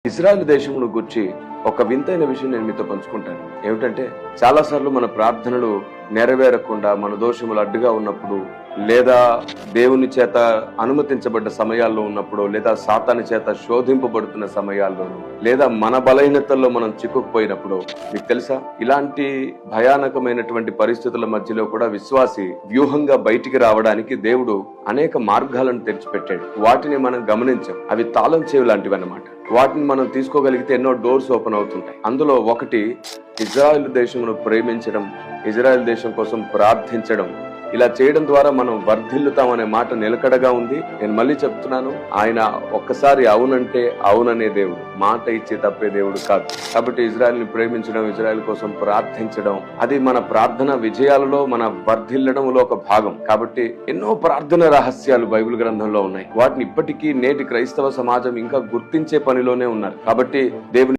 Israel దేశమును గురించి ఒక వింతైన విషయం నేను మీతో పంచుకుంటాను. ఏమిటంటే, చాలా సార్లు మన ప్రార్థనలు నెరవేరకుండా మన దోషములు అడ్డుగా ఉన్నప్పుడు, లేదా దేవుని చేత అనుమతించబడ్డ సమయాల్లో ఉన్నప్పుడు, లేదా సాతాను చేత శోధింపబడుతున్న సమయాల్లోనూ, లేదా మన బలహీనతల్లో మనం చిక్కుకుపోయినప్పుడు, మీకు తెలుసా, ఇలాంటి భయానకమైనటువంటి పరిస్థితుల మధ్యలో కూడా విశ్వాసి వ్యూహంగా బయటికి రావడానికి దేవుడు అనేక మార్గాలను తెరిచిపెట్టాడు. వాటిని మనం గమనించాం. అవి తాళం చెవి లాంటివి అన్నమాట. వాటిని మనం తీసుకోగలిగితే ఎన్నో డోర్స్ ఓపెన్ అవుతుంటాయి. అందులో ఒకటి, ఇజ్రాయెల్ దేశమును ప్రేమించడం, ఇజ్రాయెల్ దేశం కోసం ప్రార్థించడం. ఇలా చేయడం ద్వారా మనం వర్ధిల్లుతామనే మాట నిలకడగా ఉంది. నేను మళ్ళీ చెప్తున్నాను, ఆయన ఒక్కసారి అవునంటే అవుననే దేవుడు, మాట ఇచ్చి తప్పే దేవుడు కాదు. కాబట్టి ఇజ్రాయెల్ ని ప్రేమించడం, ఇజ్రాయెల్ కోసం ప్రార్థించడం, అది మన ప్రార్థన విజయాలలో మన వర్ధిల్లడంలో ఒక భాగం. కాబట్టి ఎన్నో ప్రార్థన రహస్యాలు బైబిల్ గ్రంథంలో ఉన్నాయి. వాటిని ఇప్పటికీ నేటి క్రైస్తవ సమాజం ఇంకా గుర్తించే పనిలోనే ఉన్నారు. కాబట్టి దేవుని